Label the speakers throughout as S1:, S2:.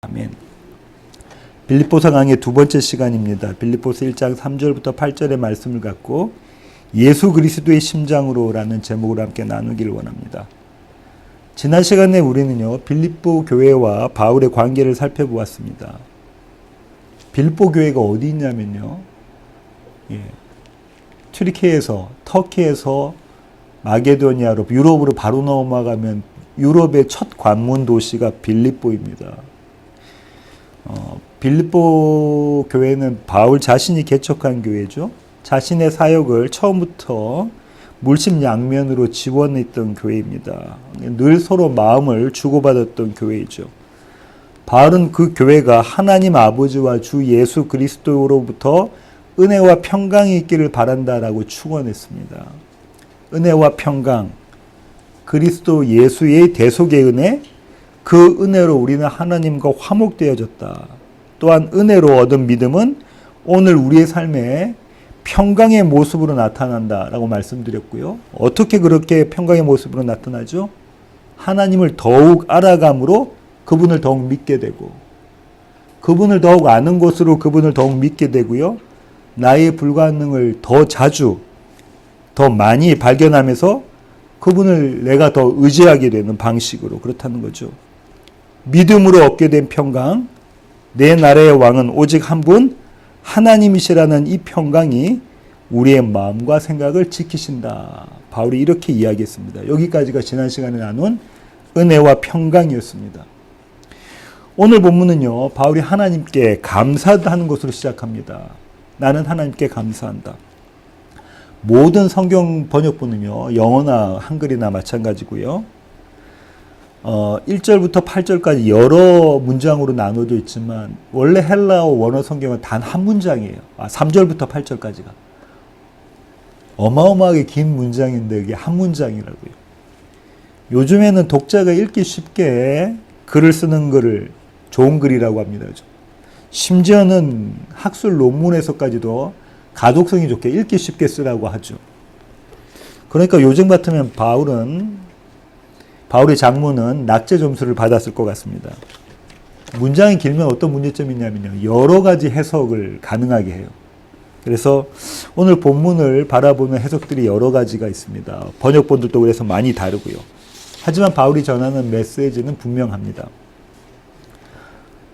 S1: 아멘. 빌립보서 강의 두 번째 시간입니다. 빌립보서 1장 3절부터 8절의 말씀을 갖고 예수 그리스도의 심장으로라는 제목으로 함께 나누기를 원합니다. 지난 시간에 우리는요, 빌립보 교회와 바울의 관계를 살펴보았습니다. 빌립보 교회가 어디 있냐면요, 튀르키예에서, 터키에서 마게도니아로, 유럽으로 바로 넘어가면 유럽의 첫 관문 도시가 빌립보입니다. 빌립보 교회는 바울 자신이 개척한 교회죠. 자신의 사역을 처음부터 물심양면으로 지원했던 교회입니다. 늘 서로 마음을 주고받았던 교회이죠. 바울은 그 교회가 하나님 아버지와 주 예수 그리스도로부터 은혜와 평강이 있기를 바란다라고 축원했습니다. 은혜와 평강, 그리스도 예수의 대속의 은혜, 그 은혜로 우리는 하나님과 화목되어졌다. 또한 은혜로 얻은 믿음은 오늘 우리의 삶에 평강의 모습으로 나타난다라고 말씀드렸고요. 어떻게 그렇게 평강의 모습으로 나타나죠? 하나님을 더욱 알아감으로 그분을 더욱 믿게 되고, 그분을 더욱 아는 것으로 그분을 더욱 믿게 되고요. 나의 불가능을 더 자주, 더 많이 발견하면서 그분을 내가 더 의지하게 되는 방식으로, 그렇다는 거죠. 믿음으로 얻게 된 평강, 내 나라의 왕은 오직 한 분 하나님이시라는 이 평강이 우리의 마음과 생각을 지키신다. 바울이 이렇게 이야기했습니다. 여기까지가 지난 시간에 나눈 은혜와 평강이었습니다. 오늘 본문은요, 바울이 하나님께 감사하는 것으로 시작합니다. 나는 하나님께 감사한다. 모든 성경 번역본은요, 영어나 한글이나 마찬가지고요. 1절부터 8절까지 여러 문장으로 나눠져 있지만 원래 헬라어 원어 성경은 단 한 문장이에요. 3절부터 8절까지가. 어마어마하게 긴 문장인데 이게 한 문장이라고요. 요즘에는 독자가 읽기 쉽게 글을 쓰는 글을 좋은 글이라고 합니다. 심지어는 학술 논문에서까지도 가독성이 좋게 읽기 쉽게 쓰라고 하죠. 그러니까 요즘 같으면 바울의 장문은 낙제 점수를 받았을 것 같습니다. 문장이 길면 어떤 문제점이 있냐면요, 여러 가지 해석을 가능하게 해요. 그래서 오늘 본문을 바라보는 해석들이 여러 가지가 있습니다. 번역본들도 그래서 많이 다르고요. 하지만 바울이 전하는 메시지는 분명합니다.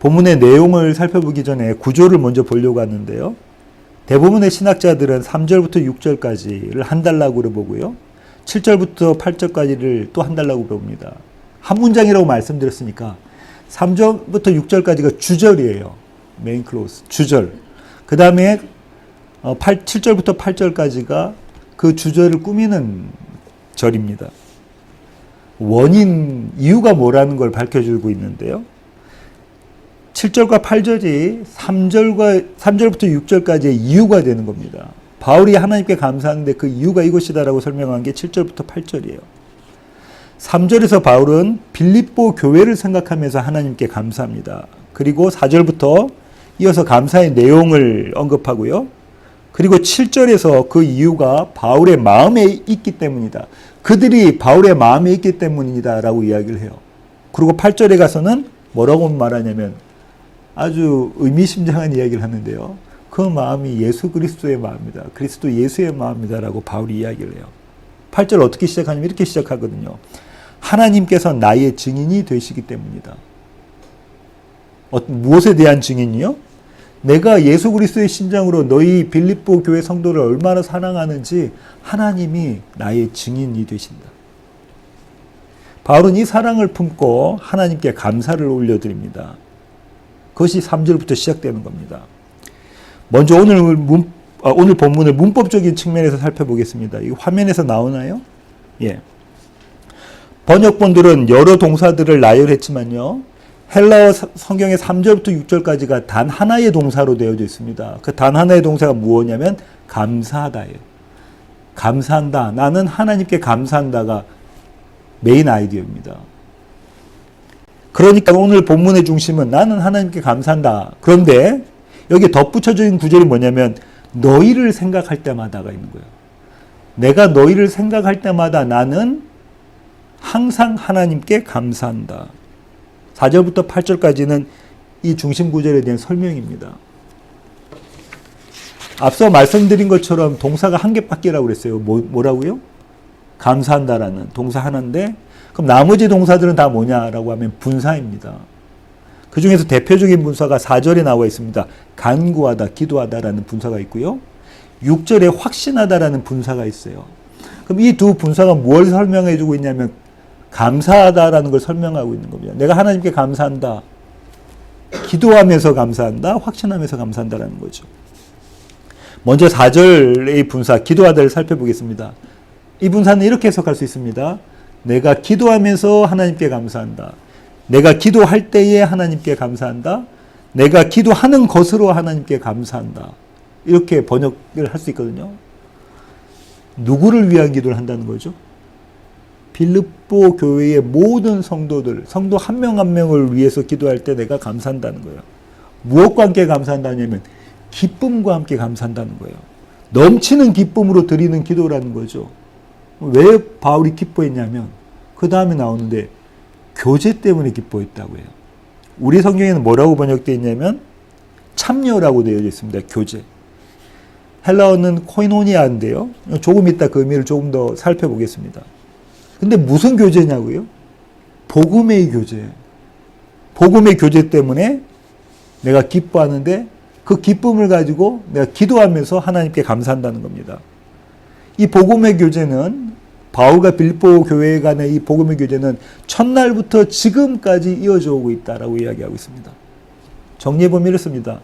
S1: 본문의 내용을 살펴보기 전에 구조를 먼저 보려고 하는데요. 대부분의 신학자들은 3절부터 6절까지를 한 달락으로 보고요. 7절부터 8절까지를 또 한 달락으로 봅니다. 한 문장이라고 말씀드렸으니까 3절부터 6절까지가 주절이에요. 메인 클로즈, 주절. 그 다음에 7절부터 8절까지가 그 주절을 꾸미는 절입니다. 원인, 이유가 뭐라는 걸 밝혀주고 있는데요. 7절과 8절이 3절부터 6절까지의 이유가 되는 겁니다. 바울이 하나님께 감사하는데 그 이유가 이것이다라고 설명한 게 7절부터 8절이에요. 3절에서 바울은 빌립보 교회를 생각하면서 하나님께 감사합니다. 그리고 4절부터 이어서 감사의 내용을 언급하고요. 그리고 7절에서 그 이유가 바울의 마음에 있기 때문이다. 그들이 바울의 마음에 있기 때문이다 라고 이야기를 해요. 그리고 8절에 가서는 뭐라고 말하냐면 아주 의미심장한 이야기를 하는데요. 그 마음이 예수 그리스도의 마음이다. 그리스도 예수의 마음이다 라고 바울이 이야기를 해요. 8절 어떻게 시작하냐면 이렇게 시작하거든요. 하나님께서 나의 증인이 되시기 때문이다. 무엇에 대한 증인이요? 내가 예수 그리스도의 심장으로 너희 빌립보 교회 성도를 얼마나 사랑하는지 하나님이 나의 증인이 되신다. 바울은 이 사랑을 품고 하나님께 감사를 올려드립니다. 그것이 3절부터 시작되는 겁니다. 먼저 오늘 본문을 문법적인 측면에서 살펴보겠습니다. 이 화면에서 나오나요? 예. 번역본들은 여러 동사들을 나열했지만요, 헬라어 성경의 3절부터 6절까지가 단 하나의 동사로 되어져 있습니다. 그 단 하나의 동사가 무엇이냐면 감사하다예요. 감사한다. 나는 하나님께 감사한다가 메인 아이디어입니다. 그러니까 오늘 본문의 중심은 나는 하나님께 감사한다. 그런데 여기 덧붙여진 구절이 뭐냐면 너희를 생각할 때마다가 있는 거예요. 내가 너희를 생각할 때마다 나는 항상 하나님께 감사한다. 4절부터 8절까지는 이 중심 구절에 대한 설명입니다. 앞서 말씀드린 것처럼 동사가 한 개밖에라고 그랬어요. 뭐라고요? 감사한다라는 동사 하나인데, 그럼 나머지 동사들은 다 뭐냐라고 하면 분사입니다. 그 중에서 대표적인 분사가 4절에 나와 있습니다. 간구하다, 기도하다라는 분사가 있고요. 6절에 확신하다라는 분사가 있어요. 그럼 이 두 분사가 뭘 설명해 주고 있냐면 감사하다라는 걸 설명하고 있는 겁니다. 내가 하나님께 감사한다. 기도하면서 감사한다. 확신하면서 감사한다라는 거죠. 먼저 4절의 분사 기도하다를 살펴보겠습니다. 이 분사는 이렇게 해석할 수 있습니다. 내가 기도하면서 하나님께 감사한다. 내가 기도할 때에 하나님께 감사한다. 내가 기도하는 것으로 하나님께 감사한다. 이렇게 번역을 할 수 있거든요. 누구를 위한 기도를 한다는 거죠? 빌립보 교회의 모든 성도들, 성도 한 명 한 명을 위해서 기도할 때 내가 감사한다는 거예요. 무엇과 함께 감사한다냐면 기쁨과 함께 감사한다는 거예요. 넘치는 기쁨으로 드리는 기도라는 거죠. 왜 바울이 기뻐했냐면 그 다음에 나오는데 교제 때문에 기뻐했다고 해요. 우리 성경에는 뭐라고 번역되어 있냐면 참여라고 되어 있습니다. 교제. 헬라어는 코이노니아인데요. 조금 이따 그 의미를 조금 더 살펴보겠습니다. 근데 무슨 교제냐고요? 복음의 교제. 복음의 교제 때문에 내가 기뻐하는데 그 기쁨을 가지고 내가 기도하면서 하나님께 감사한다는 겁니다. 이 복음의 교제는 바울과 빌립보 교회 간의 이 복음의 교제는 첫날부터 지금까지 이어져 오고 있다라고 이야기하고 있습니다. 정리해보면 이렇습니다.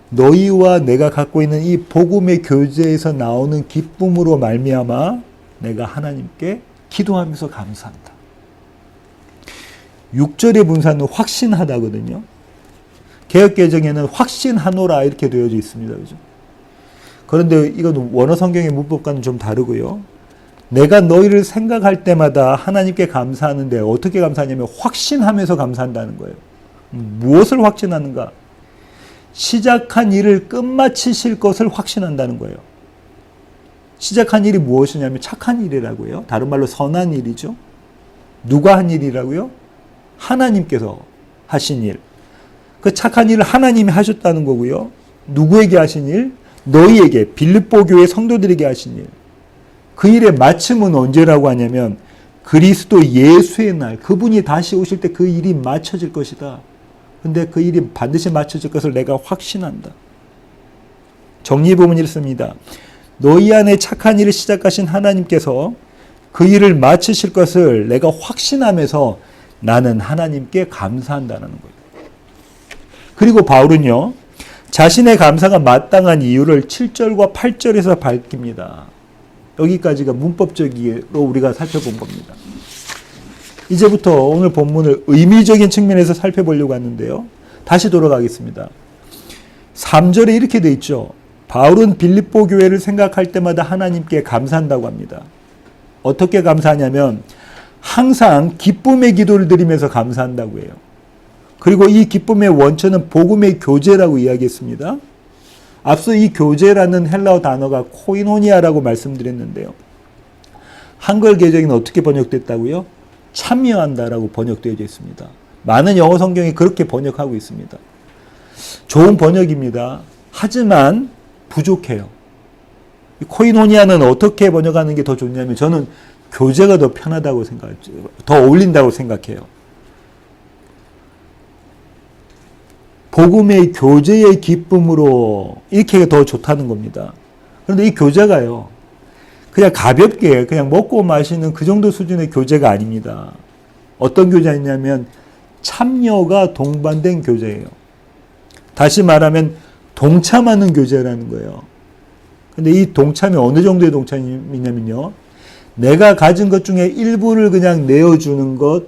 S1: 너희와 내가 갖고 있는 이 복음의 교제에서 나오는 기쁨으로 말미암아 내가 하나님께 기도하면서 감사한다. 6절의 분사는 확신하다거든요. 개역개정에는 확신하노라 이렇게 되어져 있습니다. 그죠? 그런데 이건 원어 성경의 문법과는 좀 다르고요. 내가 너희를 생각할 때마다 하나님께 감사하는데 어떻게 감사하냐면 확신하면서 감사한다는 거예요. 무엇을 확신하는가? 시작한 일을 끝마치실 것을 확신한다는 거예요. 시작한 일이 무엇이냐면 착한 일이라고요. 다른 말로 선한 일이죠. 누가 한 일이라고요? 하나님께서 하신 일. 그 착한 일을 하나님이 하셨다는 거고요. 누구에게 하신 일? 너희에게, 빌립보 교회 성도들에게 하신 일. 그 일의 마침은 언제라고 하냐면 그리스도 예수의 날, 그분이 다시 오실 때 그 일이 마쳐질 것이다. 근데 그 일이 반드시 마쳐질 것을 내가 확신한다. 정리해보면 이렇습니다. 너희 안에 착한 일을 시작하신 하나님께서 그 일을 마치실 것을 내가 확신하면서 나는 하나님께 감사한다는 거예요. 그리고 바울은요, 자신의 감사가 마땅한 이유를 7절과 8절에서 밝힙니다. 여기까지가 문법적으로 우리가 살펴본 겁니다. 이제부터 오늘 본문을 의미적인 측면에서 살펴보려고 하는데요. 다시 돌아가겠습니다. 3절에 이렇게 돼 있죠. 바울은 빌립보 교회를 생각할 때마다 하나님께 감사한다고 합니다. 어떻게 감사하냐면 항상 기쁨의 기도를 드리면서 감사한다고 해요. 그리고 이 기쁨의 원천은 복음의 교제라고 이야기했습니다. 앞서 이 교제라는 헬라어 단어가 코이노니아라고 말씀드렸는데요. 한글 개정에는 어떻게 번역됐다고요? 참여한다라고 번역되어 있습니다. 많은 영어 성경이 그렇게 번역하고 있습니다. 좋은 번역입니다. 하지만 부족해요. 코이노니아는 어떻게 번역하는 게 더 좋냐면 저는 교제가 더 편하다고 생각해요. 더 어울린다고 생각해요. 복음의 교제의 기쁨으로 이렇게 더 좋다는 겁니다. 그런데 이 교제가요, 그냥 가볍게 그냥 먹고 마시는 그 정도 수준의 교제가 아닙니다. 어떤 교제냐면 참여가 동반된 교제예요. 다시 말하면 동참하는 교제라는 거예요. 근데 이 동참이 어느 정도의 동참이냐면요, 내가 가진 것 중에 일부를 그냥 내어주는 것,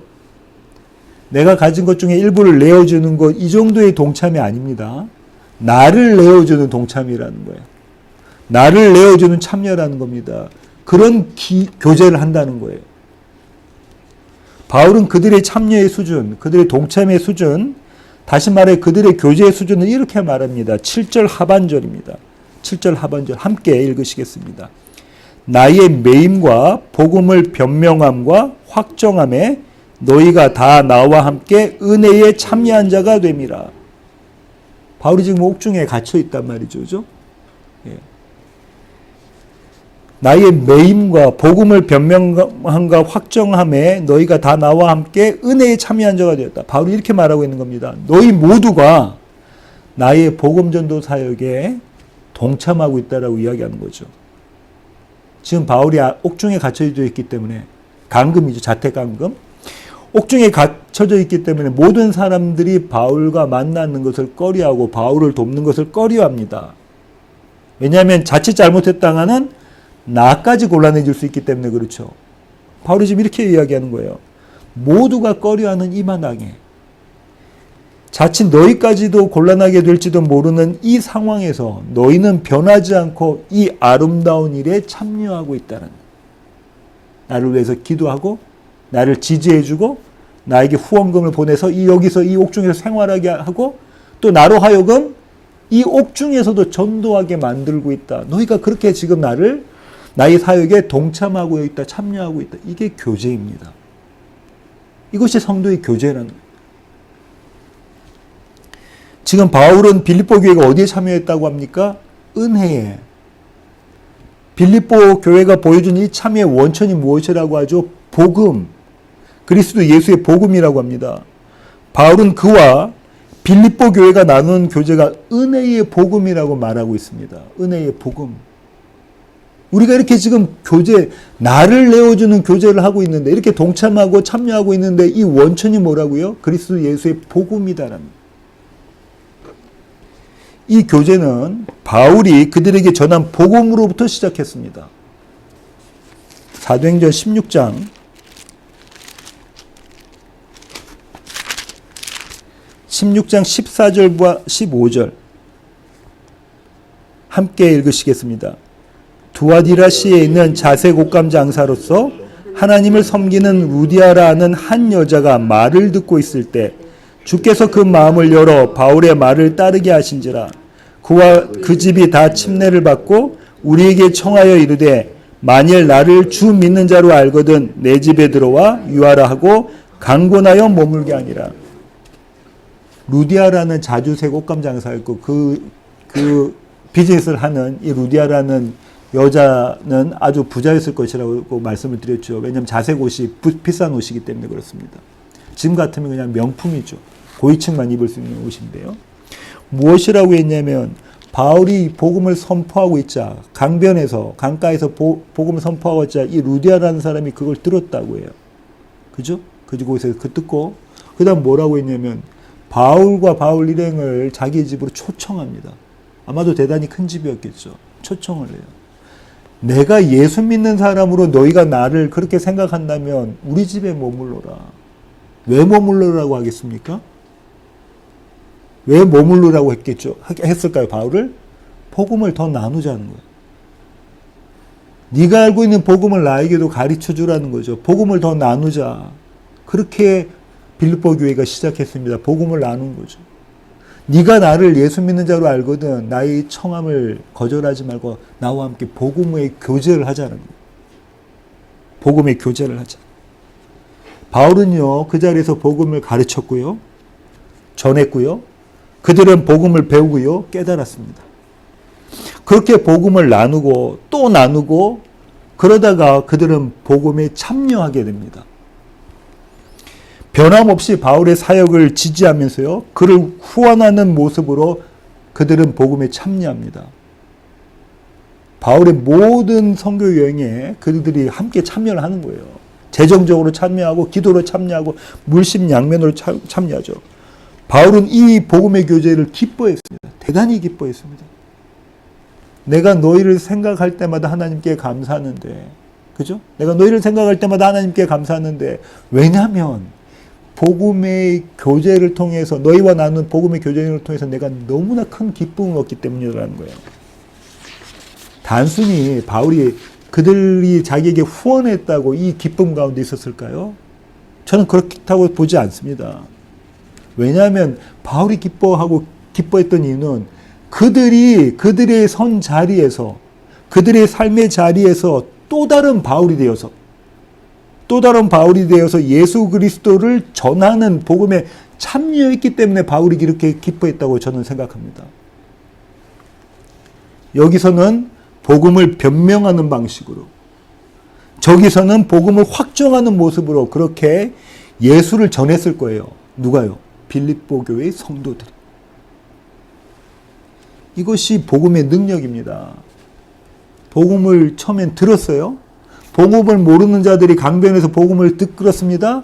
S1: 내가 가진 것 중에 일부를 내어주는 것, 이 정도의 동참이 아닙니다. 나를 내어주는 동참이라는 거예요. 나를 내어주는 참여라는 겁니다. 그런 교제를 한다는 거예요. 바울은 그들의 참여의 수준, 그들의 동참의 수준, 다시 말해 그들의 교제의 수준을 이렇게 말합니다. 7절 하반절입니다. 7절 하반절 함께 읽으시겠습니다. 나의 매임과 복음을 변명함과 확정함에 너희가 다 나와 함께 은혜에 참여한 자가 됨이라. 바울이 지금 옥중에 갇혀 있단 말이죠. 그죠? 예. 나의 매임과 복음을 변명함과 확정함에 너희가 다 나와 함께 은혜에 참여한 자가 되었다. 바울이 이렇게 말하고 있는 겁니다. 너희 모두가 나의 복음 전도 사역에 동참하고 있다라고 이야기하는 거죠. 지금 바울이 옥중에 갇혀져 있기 때문에 감금이죠. 자택감금. 옥중에 갇혀져 있기 때문에 모든 사람들이 바울과 만나는 것을 꺼려하고 바울을 돕는 것을 꺼려합니다. 왜냐하면 자칫 잘못했다가는 나까지 곤란해질 수 있기 때문에 그렇죠. 바울이 지금 이렇게 이야기하는 거예요. 모두가 꺼려하는 이 마당에 자칫 너희까지도 곤란하게 될지도 모르는 이 상황에서 너희는 변하지 않고 이 아름다운 일에 참여하고 있다는, 나를 위해서 기도하고 나를 지지해주고 나에게 후원금을 보내서 여기서 이 옥중에서 생활하게 하고 또 나로 하여금 이 옥중에서도 전도하게 만들고 있다. 너희가 그렇게 지금 나의 사역에 동참하고 있다, 참여하고 있다. 이게 교제입니다. 이것이 성도의 교제라는 거예요. 지금 바울은 빌립보 교회가 어디에 참여했다고 합니까? 은혜에. 빌립보 교회가 보여준 이 참여의 원천이 무엇이라고 하죠? 복음. 그리스도 예수의 복음이라고 합니다. 바울은 그와 빌립보 교회가 나눈 교제가 은혜의 복음이라고 말하고 있습니다. 은혜의 복음. 우리가 이렇게 지금 나를 내어주는 교제를 하고 있는데, 이렇게 동참하고 참여하고 있는데 이 원천이 뭐라고요? 그리스도 예수의 복음이다라는. 이 교제는 바울이 그들에게 전한 복음으로부터 시작했습니다. 사도행전 16장 14절과 15절 함께 읽으시겠습니다. 두아디라시에 있는 자색 옷감 장사로서 하나님을 섬기는 루디아라는 한 여자가 말을 듣고 있을 때 주께서 그 마음을 열어 바울의 말을 따르게 하신지라. 그와 그 집이 다 침례를 받고 우리에게 청하여 이르되 만일 나를 주 믿는 자로 알거든 내 집에 들어와 유하라 하고 강권하여 머물게 하니라. 루디아라는 자주색 옷감 장사였고 그 비즈니스를 하는 이 루디아라는 여자는 아주 부자였을 것이라고 말씀을 드렸죠. 왜냐하면 자색 옷이 비싼 옷이기 때문에 그렇습니다. 지금 같으면 그냥 명품이죠. 고위층만 입을 수 있는 옷인데요. 무엇이라고 했냐면 바울이 복음을 선포하고 있자 강가에서 복음을 선포하고 있자 이 루디아라는 사람이 그걸 들었다고 해요. 그죠? 그곳에서 듣고 그 다음 뭐라고 했냐면 바울과 바울 일행을 자기 집으로 초청합니다. 아마도 대단히 큰 집이었겠죠. 초청을 해요. 내가 예수 믿는 사람으로 너희가 나를 그렇게 생각한다면 우리 집에 머물러라. 왜 머물러라고 하겠습니까? 왜 머물러라고 했을까요, 바울을? 복음을 더 나누자는 거예요. 네가 알고 있는 복음을 나에게도 가르쳐 주라는 거죠. 복음을 더 나누자. 그렇게 빌립보 교회가 시작했습니다. 복음을 나눈 거죠. 네가 나를 예수 믿는 자로 알거든 나의 청함을 거절하지 말고 나와 함께 복음의 교제를 하자는 거예요. 복음의 교제를 하자. 바울은요, 그 자리에서 복음을 가르쳤고요. 전했고요. 그들은 복음을 배우고요. 깨달았습니다. 그렇게 복음을 나누고 또 나누고 그러다가 그들은 복음에 참여하게 됩니다. 변함없이 바울의 사역을 지지하면서요. 그를 후원하는 모습으로 그들은 복음에 참여합니다. 바울의 모든 선교 여행에 그들이 함께 참여를 하는 거예요. 재정적으로 참여하고 기도로 참여하고 물심양면으로 참여하죠. 바울은 이 복음의 교제를 기뻐했습니다. 대단히 기뻐했습니다. 내가 너희를 생각할 때마다 하나님께 감사하는데, 그죠? 내가 너희를 생각할 때마다 하나님께 감사하는데, 왜냐하면 복음의 교제를 통해서 너희와 나눈 복음의 교제를 통해서 내가 너무나 큰 기쁨을 얻기 때문이라는 거예요. 단순히 바울이 그들이 자기에게 후원했다고 이 기쁨 가운데 있었을까요? 저는 그렇다고 보지 않습니다. 왜냐하면 바울이 기뻐했던 이유는 그들의 선 자리에서 그들의 삶의 자리에서 또 다른 바울이 되어서 또 다른 바울이 되어서 예수 그리스도를 전하는 복음에 참여했기 때문에 바울이 이렇게 기뻐했다고 저는 생각합니다. 여기서는 복음을 변명하는 방식으로, 저기서는 복음을 확정하는 모습으로 그렇게 예수를 전했을 거예요. 누가요? 빌립보 교회의 성도들이. 이것이 복음의 능력입니다. 복음을 처음엔 들었어요. 복음을 모르는 자들이 강변에서 복음을 듣습니다.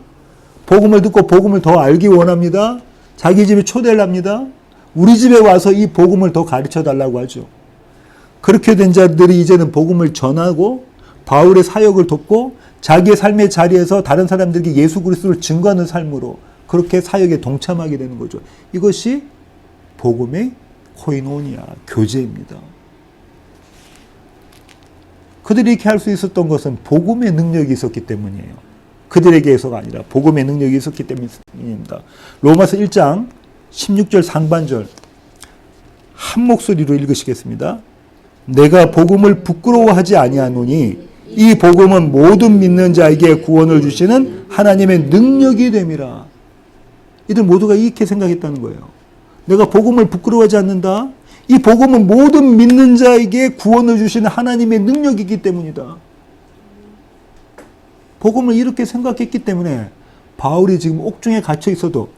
S1: 복음을 듣고 복음을 더 알기 원합니다. 자기 집에 초대를 합니다. 우리 집에 와서 이 복음을 더 가르쳐 달라고 하죠. 그렇게 된 자들이 이제는 복음을 전하고 바울의 사역을 돕고 자기의 삶의 자리에서 다른 사람들에게 예수 그리스도를 증거하는 삶으로 그렇게 사역에 동참하게 되는 거죠. 이것이 복음의 코이노니아, 교제입니다. 그들이 이렇게 할 수 있었던 것은 복음의 능력이 있었기 때문이에요. 그들에게서가 아니라 복음의 능력이 있었기 때문입니다. 로마서 1장 16절 상반절 한 목소리로 읽으시겠습니다. 내가 복음을 부끄러워하지 아니하노니 이 복음은 모든 믿는 자에게 구원을 주시는 하나님의 능력이 됨이라. 이들 모두가 이렇게 생각했다는 거예요. 내가 복음을 부끄러워하지 않는다. 이 복음은 모든 믿는 자에게 구원을 주시는 하나님의 능력이기 때문이다. 복음을 이렇게 생각했기 때문에 바울이 지금 옥중에 갇혀 있어도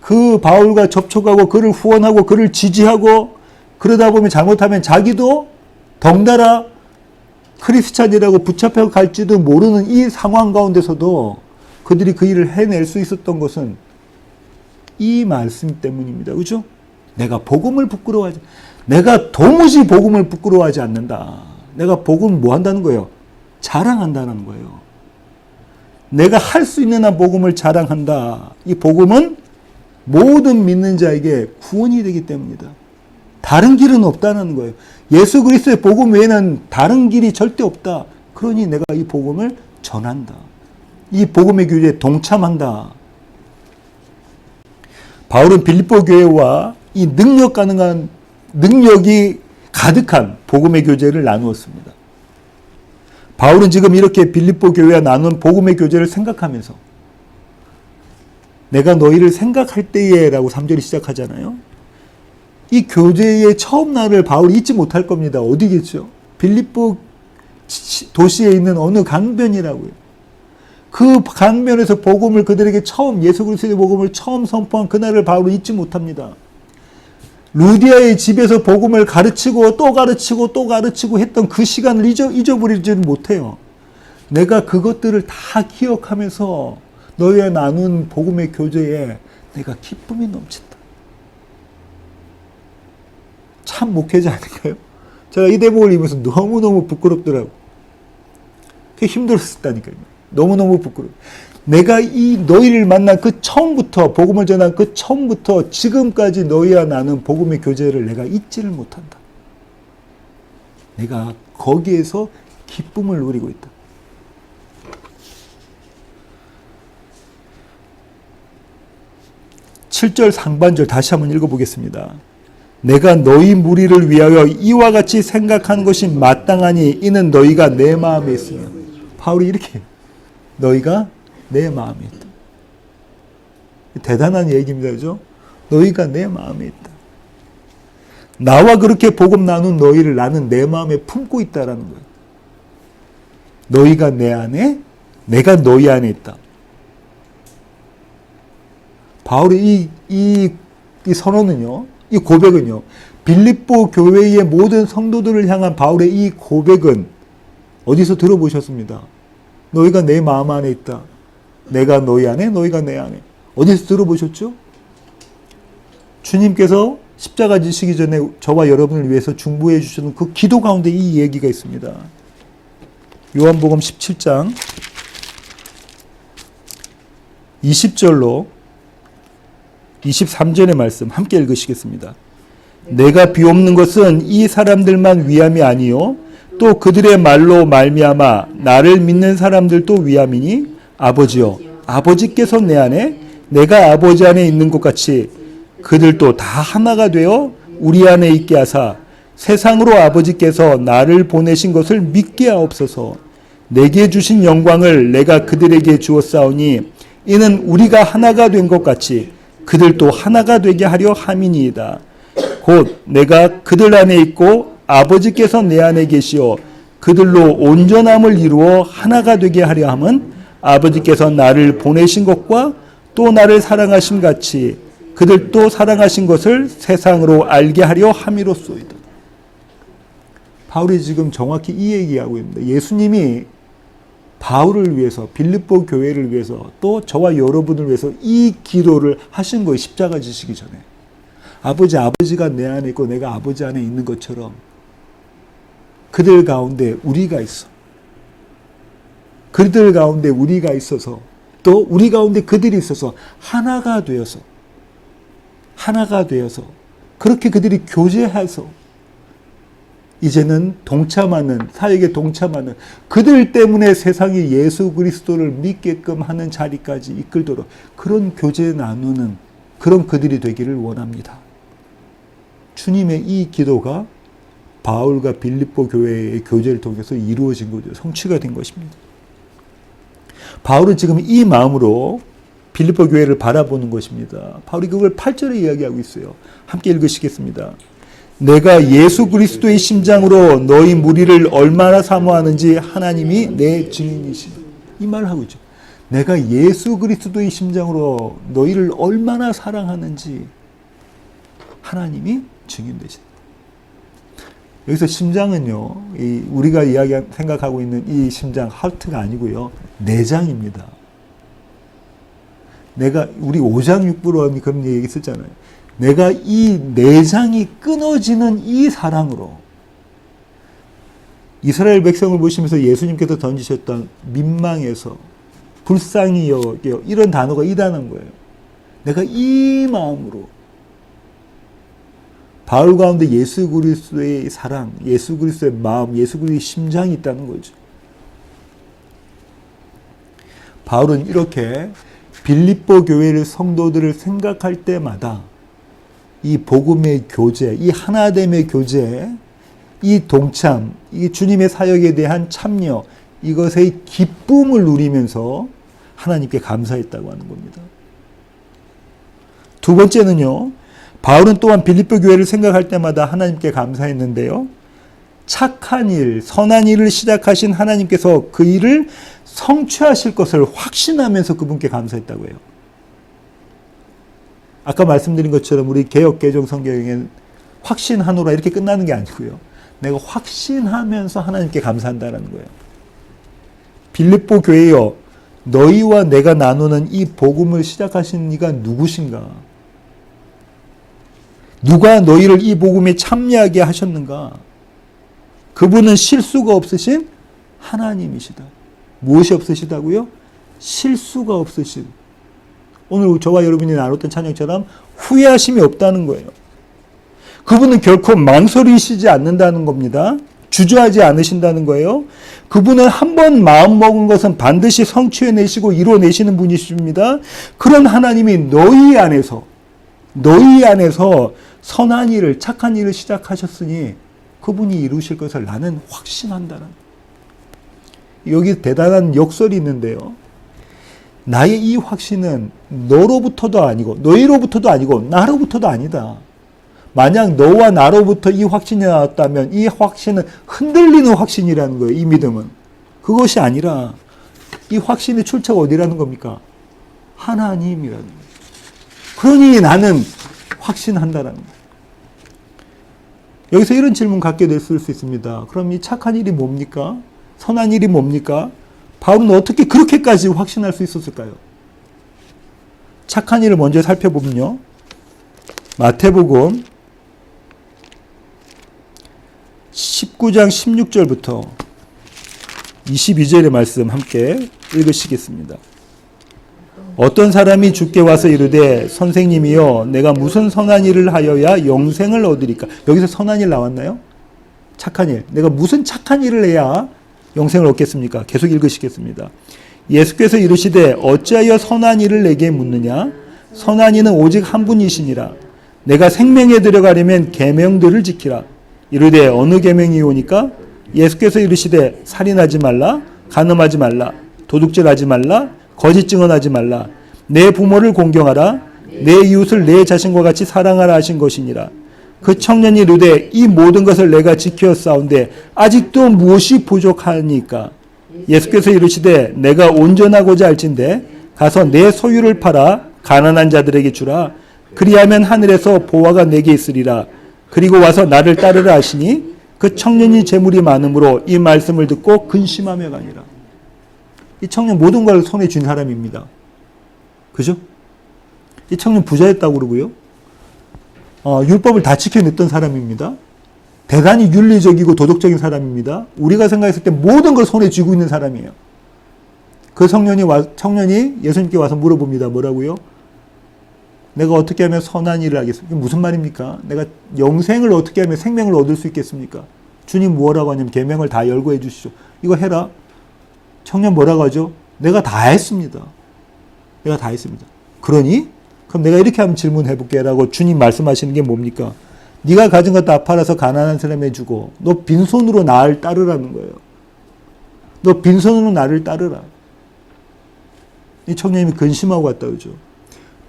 S1: 그 바울과 접촉하고 그를 후원하고 그를 지지하고 그러다 보면 잘못하면 자기도 덩달아 크리스찬이라고 붙잡혀 갈지도 모르는 이 상황 가운데서도 그들이 그 일을 해낼 수 있었던 것은 이 말씀 때문입니다. 그죠? 내가 복음을 부끄러워하지, 내가 도무지 복음을 부끄러워하지 않는다. 내가 복음을 뭐 한다는 거예요? 자랑한다는 거예요. 내가 할 수 있는 한 복음을 자랑한다. 이 복음은 모든 믿는 자에게 구원이 되기 때문이다. 다른 길은 없다는 거예요. 예수 그리스도의 복음 외에는 다른 길이 절대 없다. 그러니 내가 이 복음을 전한다. 이 복음의 교제에 동참한다. 바울은 빌립보 교회와 이 능력이 가득한 복음의 교제를 나누었습니다. 바울은 지금 이렇게 빌립보 교회와 나눈 복음의 교제를 생각하면서 내가 너희를 생각할 때에 라고 3절이 시작하잖아요. 이 교제의 처음 날을 바울이 잊지 못할 겁니다. 어디겠죠? 빌립보 도시에 있는 어느 강변이라고요. 그 강변에서 복음을 그들에게 처음, 예수 그리스도의 복음을 처음 선포한 그날을 바울은 잊지 못합니다. 루디아의 집에서 복음을 가르치고 또 가르치고 또 가르치고 했던 그 시간을 잊어버리지는 못해요. 내가 그것들을 다 기억하면서 너희와 나눈 복음의 교제에 내가 기쁨이 넘친다. 참 목회자 아닌가요? 제가 이 대목을 입으면서 너무너무 부끄럽더라고요. 그게 힘들었다니까요. 너무너무 부끄러워. 내가 이 너희를 만난 그 처음부터, 복음을 전한 그 처음부터 지금까지 너희와 나눈 복음의 교제를 내가 잊지를 못한다. 내가 거기에서 기쁨을 누리고 있다. (7절) 상반절 다시 한번 읽어보겠습니다. 내가 너희 무리를 위하여 이와 같이 생각하는 것이 마땅하니 이는 너희가 내 마음에 있으며. 바울이 이렇게 너희가 내 마음에 있다. 대단한 얘기입니다. 그죠? 너희가 내 마음에 있다. 나와 그렇게 복음 나눈 너희를 나는 내 마음에 품고 있다라는 거예요. 너희가 내 안에, 내가 너희 안에 있다. 바울의 이 선언은요, 이 고백은요, 빌립보 교회의 모든 성도들을 향한 바울의 이 고백은 어디서 들어보셨습니다. 너희가 내 마음 안에 있다. 내가 너희 안에, 너희가 내 안에. 어디서 들어보셨죠? 주님께서 십자가 지시기 전에 저와 여러분을 위해서 중보해 주시는 그 기도 가운데 이 얘기가 있습니다. 요한복음 17장 20절로 23절의 말씀 함께 읽으시겠습니다. 내가 비옵는 것은 이 사람들만 위함이 아니요 또 그들의 말로 말미암아 나를 믿는 사람들도 위함이니 아버지여 아버지께서 내 안에 내가 아버지 안에 있는 것 같이 그들도 다 하나가 되어 우리 안에 있게 하사 세상으로 아버지께서 나를 보내신 것을 믿게 하옵소서. 내게 주신 영광을 내가 그들에게 주었사오니 이는 우리가 하나가 된 것 같이 그들도 하나가 되게 하려 함이니이다. 곧 내가 그들 안에 있고 아버지께서 내 안에 계시어 그들로 온전함을 이루어 하나가 되게 하려 함은 아버지께서 나를 보내신 것과 또 나를 사랑하심 같이 그들도 사랑하신 것을 세상으로 알게 하려 함이로소이다. 바울이 지금 정확히 이 얘기하고 있습니다. 예수님이 바울을 위해서, 빌립보 교회를 위해서, 또 저와 여러분을 위해서 이 기도를 하신 거예요. 십자가 지시기 전에. 아버지가 내 안에 있고 내가 아버지 안에 있는 것처럼 그들 가운데 우리가 있어. 그들 가운데 우리가 있어서, 또 우리 가운데 그들이 있어서 하나가 되어서 그렇게 그들이 교제해서 이제는 사역에 동참하는 그들 때문에 세상이 예수 그리스도를 믿게끔 하는 자리까지 이끌도록 그런 교제 나누는 그런 그들이 되기를 원합니다. 주님의 이 기도가 바울과 빌립보 교회의 교제를 통해서 이루어진 거죠. 성취가 된 것입니다. 바울은 지금 이 마음으로 빌립보 교회를 바라보는 것입니다. 바울이 그걸 8절에 이야기하고 있어요. 함께 읽으시겠습니다. 내가 예수 그리스도의 심장으로 너희 무리를 얼마나 사모하는지 하나님이 내 증인이시다. 이 말을 하고 있죠. 내가 예수 그리스도의 심장으로 너희를 얼마나 사랑하는지 하나님이 증인되신다. 여기서 심장은요, 우리가 생각하고 있는 이 심장, 하트가 아니고요, 내장입니다. 우리 오장육부론이 그런 얘기 쓰잖아요. 내가 이 내장이 끊어지는 이 사랑으로 이스라엘 백성을 보시면서 예수님께서 던지셨던 민망해서 불쌍히 여겨 이런 단어가 이 단어인 거예요. 내가 이 마음으로 바울 가운데 예수 그리스도의 사랑, 예수 그리스도의 마음, 예수 그리스도의 심장이 있다는 거죠. 바울은 이렇게 빌립보 교회의 성도들을 생각할 때마다 이 복음의 교제, 이 하나됨의 교제, 이 동참, 이 주님의 사역에 대한 참여, 이것의 기쁨을 누리면서 하나님께 감사했다고 하는 겁니다. 두 번째는요, 바울은 또한 빌립보 교회를 생각할 때마다 하나님께 감사했는데요. 착한 일, 선한 일을 시작하신 하나님께서 그 일을 성취하실 것을 확신하면서 그분께 감사했다고 해요. 아까 말씀드린 것처럼 우리 개역개정 성경에는 확신하노라 이렇게 끝나는 게 아니고요. 내가 확신하면서 하나님께 감사한다는 거예요. 빌립보 교회여, 너희와 내가 나누는 이 복음을 시작하신 이가 누구신가? 누가 너희를 이 복음에 참여하게 하셨는가? 그분은 실수가 없으신 하나님이시다. 무엇이 없으시다고요? 실수가 없으신. 오늘 저와 여러분이 나눴던 찬양처럼 후회하심이 없다는 거예요. 그분은 결코 망설이시지 않는다는 겁니다. 주저하지 않으신다는 거예요. 그분은 한 번 마음먹은 것은 반드시 성취해내시고 이루어내시는 분이십니다. 그런 하나님이 너희 안에서 선한 일을, 착한 일을 시작하셨으니 그분이 이루실 것을 나는 확신한다는. 여기 대단한 역설이 있는데요. 나의 이 확신은 너로부터도 아니고 너희로부터도 아니고 나로부터도 아니다. 만약 너와 나로부터 이 확신이 나왔다면 이 확신은 흔들리는 확신이라는 거예요. 이 믿음은. 그것이 아니라 이 확신의 출처가 어디라는 겁니까? 하나님이라는 거예요. 그러니 나는 확신한다라는 거예요. 여기서 이런 질문 갖게 될 수 있습니다. 그럼 이 착한 일이 뭡니까? 선한 일이 뭡니까? 바울은 어떻게 그렇게까지 확신할 수 있었을까요? 착한 일을 먼저 살펴보면요. 마태복음 19장 16절부터 22절의 말씀 함께 읽으시겠습니다. 어떤 사람이 주께 와서 이르되 선생님이여 내가 무슨 선한 일을 하여야 영생을 얻으리까? 여기서 선한 일 나왔나요? 착한 일. 내가 무슨 착한 일을 해야 영생을 얻겠습니까? 계속 읽으시겠습니다. 예수께서 이르시되 어찌하여 선한 일을 내게 묻느냐? 선한 이는 오직 한 분이시니라. 내가 생명에 들어가려면 계명들을 지키라. 이르되 어느 계명이오니까? 예수께서 이르시되 살인하지 말라, 간음하지 말라, 도둑질하지 말라, 거짓 증언하지 말라, 내 부모를 공경하라, 내 이웃을 내 자신과 같이 사랑하라 하신 것이니라. 그 청년이 이르되 이 모든 것을 내가 지켰사온데 아직도 무엇이 부족하니까? 예수께서 이르시되 내가 온전하고자 할진대 가서 내 소유를 팔아 가난한 자들에게 주라. 그리하면 하늘에서 보화가 내게 있으리라. 그리고 와서 나를 따르라 하시니 그 청년이 재물이 많으므로 이 말씀을 듣고 근심하며 가니라. 이 청년 모든 걸 손에 쥔 사람입니다. 그죠? 이 청년 부자였다고 그러고요. 율법을 다 지켜냈던 사람입니다. 대단히 윤리적이고 도덕적인 사람입니다. 우리가 생각했을 때 모든 걸 손에 쥐고 있는 사람이에요. 그 청년이 예수님께 와서 물어봅니다. 뭐라고요? 내가 어떻게 하면 선한 일을 하겠습니까? 무슨 말입니까? 내가 영생을 어떻게 하면 생명을 얻을 수 있겠습니까? 주님 뭐라고 하냐면 계명을 다 열고 해주시죠. 이거 해라. 청년 뭐라고 하죠? 내가 다 했습니다. 내가 다 했습니다. 그러니? 그럼 내가 이렇게 한번 질문해 볼게 라고 주님 말씀하시는 게 뭡니까? 네가 가진 것 다 팔아서 가난한 사람에 주고 너 빈손으로 나를 따르라는 거예요. 너 빈손으로 나를 따르라. 이 청년이 근심하고 갔다 오죠.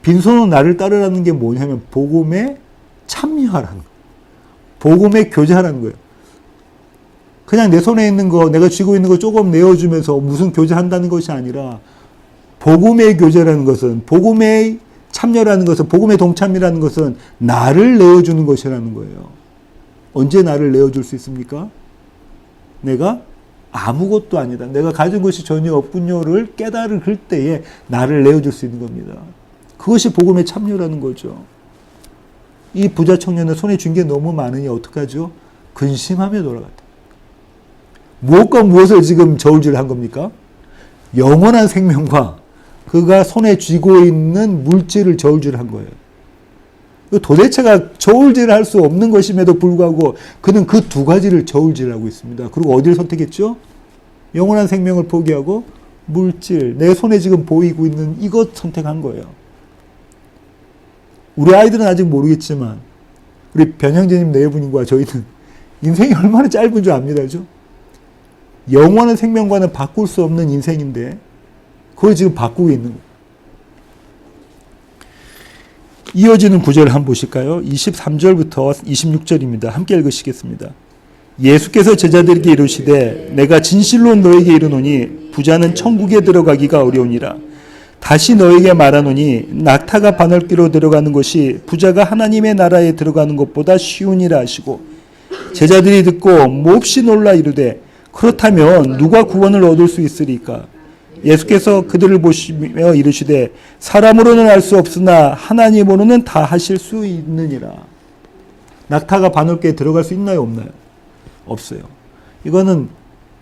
S1: 빈손으로 나를 따르라는 게 뭐냐면 복음에 참여하라는 거예요. 복음에 교제하라는 거예요. 그냥 내 손에 있는 거, 내가 쥐고 있는 거 조금 내어주면서 무슨 교제한다는 것이 아니라 복음의 교제라는 것은, 복음의 참여라는 것은, 복음의 동참이라는 것은 나를 내어주는 것이라는 거예요. 언제 나를 내어줄 수 있습니까? 내가 아무것도 아니다, 내가 가진 것이 전혀 없군요를 깨달을 때에 나를 내어줄 수 있는 겁니다. 그것이 복음의 참여라는 거죠. 이 부자 청년은 손에 쥔 게 너무 많으니 어떡하죠? 근심하며 돌아갔다. 무엇과 무엇을 지금 저울질한 겁니까? 영원한 생명과 그가 손에 쥐고 있는 물질을 저울질한 거예요. 도대체가 저울질할 수 없는 것임에도 불구하고 그는 그 두 가지를 저울질하고 있습니다. 그리고 어디를 선택했죠? 영원한 생명을 포기하고 물질, 내 손에 지금 보이고 있는 이것 선택한 거예요. 우리 아이들은 아직 모르겠지만 우리 변형제님 네 분과 저희는 인생이 얼마나 짧은 줄 압니다. 그죠? 영원한 생명과는 바꿀 수 없는 인생인데 그걸 지금 바꾸고 있는 거예요. 이어지는 구절을 한번 보실까요? 23절부터 26절입니다. 함께 읽으시겠습니다. 예수께서 제자들에게 이르시되 내가 진실로 너에게 이르노니 부자는 천국에 들어가기가 어려우니라. 다시 너에게 말하노니 낙타가 바늘귀로 들어가는 것이 부자가 하나님의 나라에 들어가는 것보다 쉬우니라 하시고 제자들이 듣고 몹시 놀라 이르되 그렇다면 누가 구원을 얻을 수 있으리까? 예수께서 그들을 보시며 이르시되 사람으로는 알 수 없으나 하나님으로는 다 하실 수 있느니라. 낙타가 바늘귀에 들어갈 수 있나요? 없나요? 없어요. 이거는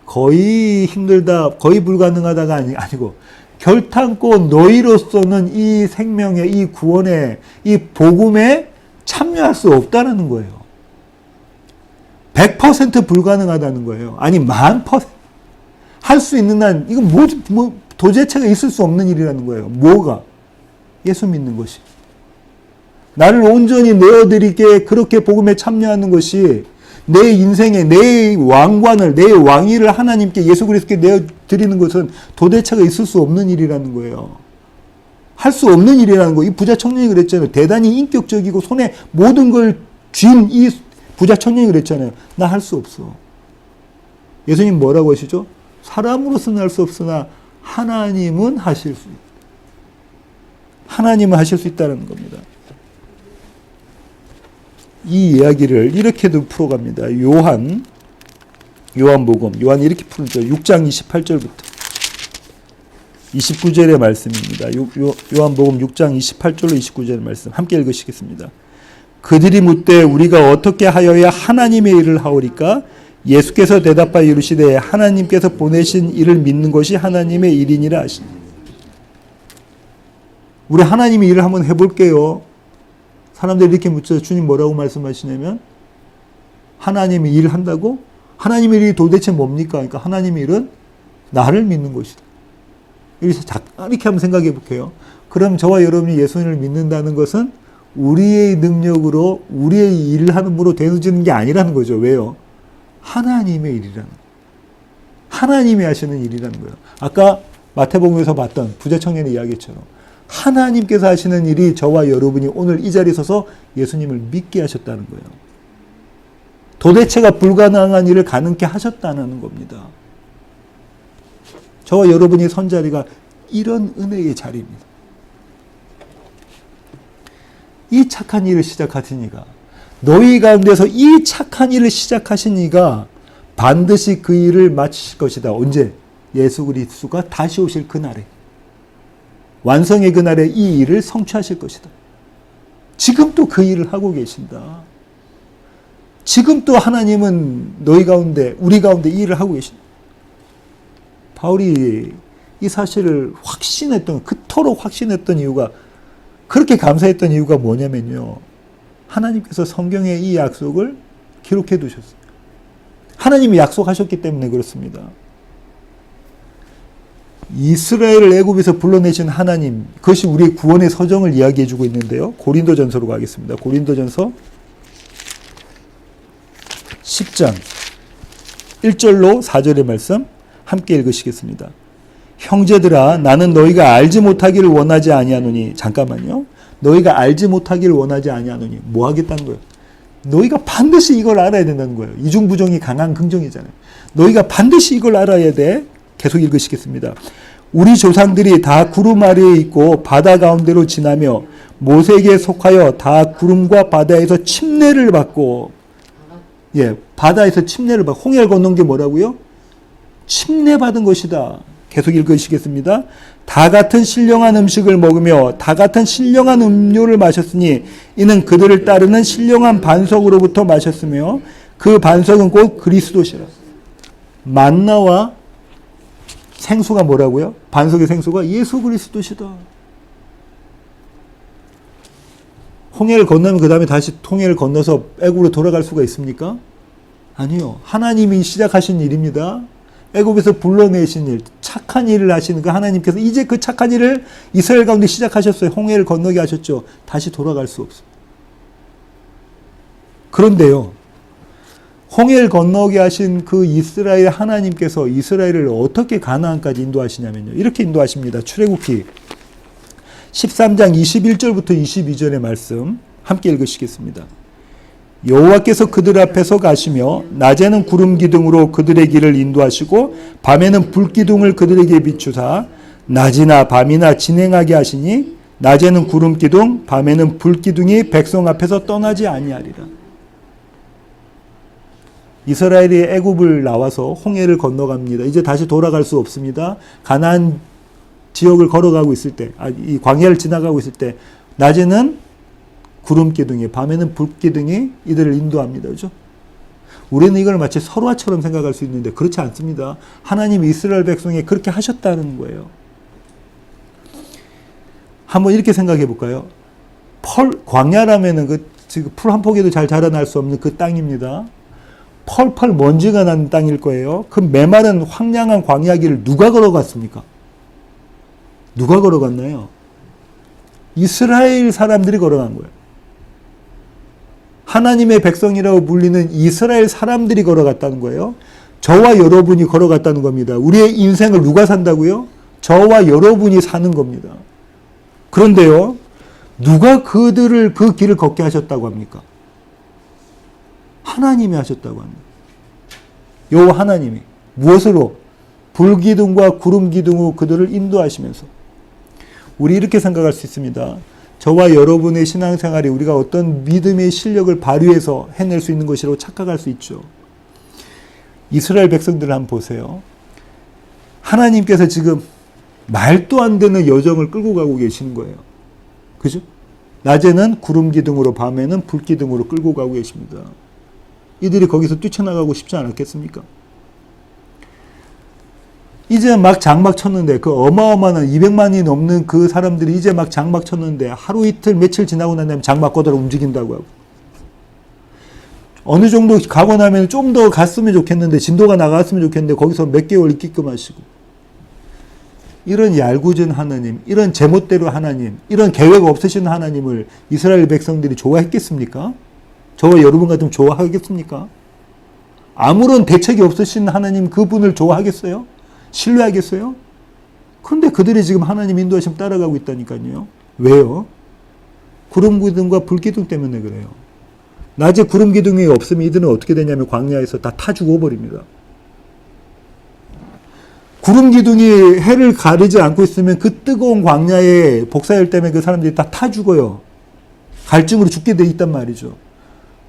S1: 거의 힘들다, 거의 불가능하다가 아니고 결탄코 너희로서는 이 생명에, 이 구원에, 이 복음에 참여할 수 없다는 거예요. 100% 불가능하다는 거예요. 아니 10,000% 할 수 있는 한 이건 뭐 도대체가 있을 수 없는 일이라는 거예요. 뭐가? 예수 믿는 것이. 나를 온전히 내어드리게 그렇게 복음에 참여하는 것이 내 인생에 내 왕관을, 내 왕위를 하나님께 예수 그리스도께 내어드리는 것은 도대체가 있을 수 없는 일이라는 거예요. 할 수 없는 일이라는 거예요. 이 부자 청년이 그랬잖아요. 대단히 인격적이고 손에 모든 걸 쥔 이 부자 청년이 그랬잖아요. 나 할 수 없어. 예수님 뭐라고 하시죠? 사람으로서는 할 수 없으나 하나님은 하실 수 있다. 하나님은 하실 수 있다는 겁니다. 이 이야기를 이렇게도 풀어갑니다. 요한복음, 요한이 이렇게 풀죠. 6장 28절부터 29절의 말씀입니다. 요한복음 6장 28절로 29절의 말씀 함께 읽으시겠습니다. 그들이 묻되 우리가 어떻게 하여야 하나님의 일을 하오리까? 예수께서 대답하여 이르시되 하나님께서 보내신 이를 믿는 것이 하나님의 일이니라 하시니. 우리 하나님의 일을 한번 해볼게요. 사람들이 이렇게 묻죠. 주님 뭐라고 말씀하시냐면 하나님의 일을 한다고? 하나님의 일이 도대체 뭡니까? 그러니까 하나님의 일은 나를 믿는 것이다. 이렇게 한번 생각해 볼게요. 그럼 저와 여러분이 예수님을 믿는다는 것은 우리의 능력으로 우리의 일을 함으로 되어지는 게 아니라는 거죠. 왜요? 하나님의 일이라는 거예요. 하나님이 하시는 일이라는 거예요. 아까 마태복음에서 봤던 부자 청년의 이야기처럼 하나님께서 하시는 일이 저와 여러분이 오늘 이 자리에 서서 예수님을 믿게 하셨다는 거예요. 도대체가 불가능한 일을 가능케 하셨다는 겁니다. 저와 여러분이 선 자리가 이런 은혜의 자리입니다. 이 착한 일을 시작하신 이가, 너희 가운데서 이 착한 일을 시작하신 이가 반드시 그 일을 마치실 것이다. 언제? 예수 그리스도가 다시 오실 그날에, 완성의 그날에 이 일을 성취하실 것이다. 지금 또 그 일을 하고 계신다. 지금 또 하나님은 너희 가운데, 우리 가운데 이 일을 하고 계신다. 바울이 이 사실을 확신했던, 그토록 확신했던 이유가, 그렇게 감사했던 이유가 뭐냐면요, 하나님께서 성경에 이 약속을 기록해 두셨어요. 하나님이 약속하셨기 때문에 그렇습니다. 이스라엘을 애굽에서 불러내신 하나님, 그것이 우리의 구원의 서정을 이야기해 주고 있는데요. 고린도전서로 가겠습니다. 고린도전서 10장 1절로 4절의 말씀 함께 읽으시겠습니다. 형제들아, 나는 너희가 알지 못하기를 원하지 아니하노니. 잠깐만요. 너희가 알지 못하기를 원하지 아니하노니. 뭐 하겠다는 거예요? 너희가 반드시 이걸 알아야 된다는 거예요. 이중부정이 강한 긍정이잖아요. 너희가 반드시 이걸 알아야 돼. 계속 읽으시겠습니다. 우리 조상들이 다 구름 아래에 있고 바다 가운데로 지나며 모세에게 속하여 다 구름과 바다에서 침례를 받고, 바다에서 침례를 받고, 홍해를 건넌 게 뭐라고요? 침례 받은 것이다. 계속 읽으시겠습니다. 다 같은 신령한 음식을 먹으며 다 같은 신령한 음료를 마셨으니 이는 그들을 따르는 신령한 반석으로부터 마셨으며 그 반석은 곧 그리스도시라. 만나와 생수가 뭐라고요? 반석의 생수가 예수 그리스도시다. 홍해를 건너면 그 다음에 다시 홍해를 건너서 애굽으로 돌아갈 수가 있습니까? 아니요. 하나님이 시작하신 일입니다. 애굽에서 불러내신 일, 착한 일을 하시는 그 하나님께서 이제 그 착한 일을 이스라엘 가운데 시작하셨어요. 홍해를 건너게 하셨죠. 다시 돌아갈 수 없어요. 그런데요, 홍해를 건너게 하신 그 이스라엘 하나님께서 이스라엘을 어떻게 가나안까지 인도하시냐면요, 이렇게 인도하십니다. 출애굽기 13장 21절부터 22절의 말씀 함께 읽으시겠습니다. 여호와께서 그들 앞에서 가시며 낮에는 구름 기둥으로 그들의 길을 인도하시고 밤에는 불 기둥을 그들에게 비추사 낮이나 밤이나 진행하게 하시니 낮에는 구름 기둥 밤에는 불 기둥이 백성 앞에서 떠나지 아니하리라. 이스라엘이 애굽을 나와서 홍해를 건너갑니다. 이제 다시 돌아갈 수 없습니다. 가나안 지역을 걸어가고 있을 때, 이 광야를 지나가고 있을 때 낮에는 구름 기둥이, 밤에는 불 기둥이 이들을 인도합니다. 그렇죠? 우리는 이걸 마치 설화처럼 생각할 수 있는데 그렇지 않습니다. 하나님이 이스라엘 백성에 그렇게 하셨다는 거예요. 한번 이렇게 생각해 볼까요? 광야라면은 지금 풀 한 포기도 잘 자라날 수 없는 그 땅입니다. 펄펄 먼지가 난 땅일 거예요. 그 메마른 황량한 광야길을 누가 걸어갔습니까? 누가 걸어갔나요? 이스라엘 사람들이 걸어간 거예요. 하나님의 백성이라고 불리는 이스라엘 사람들이 걸어갔다는 거예요. 저와 여러분이 걸어갔다는 겁니다. 우리의 인생을 누가 산다고요? 저와 여러분이 사는 겁니다. 그런데요, 누가 그들을 그 길을 걷게 하셨다고 합니까? 하나님이 하셨다고 합니다. 여호와 하나님이. 무엇으로? 불기둥과 구름기둥으로 그들을 인도하시면서. 우리 이렇게 생각할 수 있습니다. 저와 여러분의 신앙생활이 우리가 어떤 믿음의 실력을 발휘해서 해낼 수 있는 것이라고 착각할 수 있죠. 이스라엘 백성들을 한번 보세요. 하나님께서 지금 말도 안 되는 여정을 끌고 가고 계시는 거예요. 그죠? 낮에는 구름기둥으로 밤에는 불기둥으로 끌고 가고 계십니다. 이들이 거기서 뛰쳐나가고 싶지 않았겠습니까? 이제 막 장막 쳤는데, 그 어마어마한 200만이 넘는 그 사람들이 이제 막 장막 쳤는데 하루 이틀 며칠 지나고 난 다음에 장막 꺼다가 움직인다고 하고, 어느 정도 가고 나면 좀 더 갔으면 좋겠는데, 진도가 나갔으면 좋겠는데 거기서 몇 개월 있게끔 하시고, 이런 얄궂은 하나님, 이런 제멋대로 하나님, 이런 계획 없으신 하나님을 이스라엘 백성들이 좋아했겠습니까? 저와 여러분 같으면 좋아하겠습니까? 아무런 대책이 없으신 하나님 그분을 좋아하겠어요? 신뢰하겠어요? 그런데 그들이 지금 하나님 인도하심 따라가고 있다니까요. 왜요? 구름 기둥과 불 기둥 때문에 그래요. 낮에 구름 기둥이 없으면 이들은 어떻게 되냐면 광야에서 다 타 죽어버립니다. 구름 기둥이 해를 가리지 않고 있으면 그 뜨거운 광야의 복사열 때문에 그 사람들이 다 타 죽어요. 갈증으로 죽게 돼 있단 말이죠.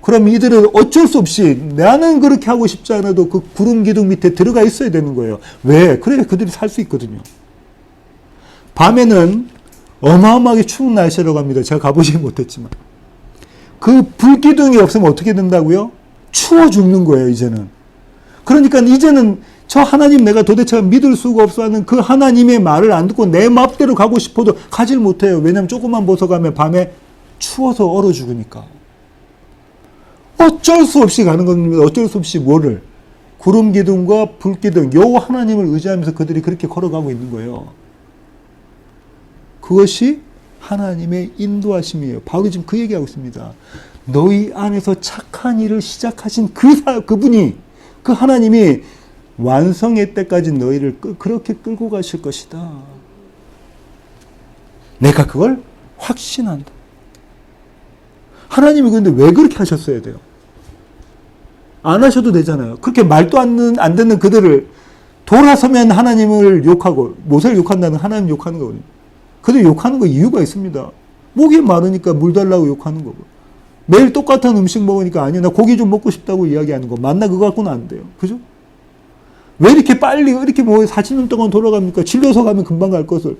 S1: 그럼 이들은 어쩔 수 없이 나는 그렇게 하고 싶지 않아도 그 구름 기둥 밑에 들어가 있어야 되는 거예요. 왜? 그래야 그들이 살 수 있거든요. 밤에는 어마어마하게 추운 날씨라고 합니다. 제가 가보지 못했지만. 그 불기둥이 없으면 어떻게 된다고요? 추워 죽는 거예요, 이제는. 그러니까 이제는 저 하나님 내가 도대체 믿을 수가 없어 하는 그 하나님의 말을 안 듣고 내 맘대로 가고 싶어도 가질 못해요. 왜냐하면 조금만 벗어가면 밤에 추워서 얼어 죽으니까. 어쩔 수 없이 가는 겁니다. 어쩔 수 없이 뭐를? 구름 기둥과 불 기둥, 요 하나님을 의지하면서 그들이 그렇게 걸어가고 있는 거예요. 그것이 하나님의 인도하심이에요. 바울이 지금 그 얘기하고 있습니다. 너희 안에서 착한 일을 시작하신 그분이, 그 하나님이 완성의 때까지 너희를 그렇게 끌고 가실 것이다. 내가 그걸 확신한다. 하나님이 근데 왜 그렇게 하셨어야 돼요? 안 하셔도 되잖아요. 그렇게 말도 안 듣는 그들을 돌아서면 하나님을 욕하고, 모세를 욕한다는 하나님 욕하는 거거든요. 그들 욕하는 거 이유가 있습니다. 목이 마르니까 물 달라고 욕하는 거고, 매일 똑같은 음식 먹으니까 아니요, 나 고기 좀 먹고 싶다고 이야기하는 거. 만나 그거 갖고는 안 돼요. 그죠? 왜 이렇게 빨리, 이렇게 뭐 40년 동안 돌아갑니까? 질러서 가면 금방 갈 것을.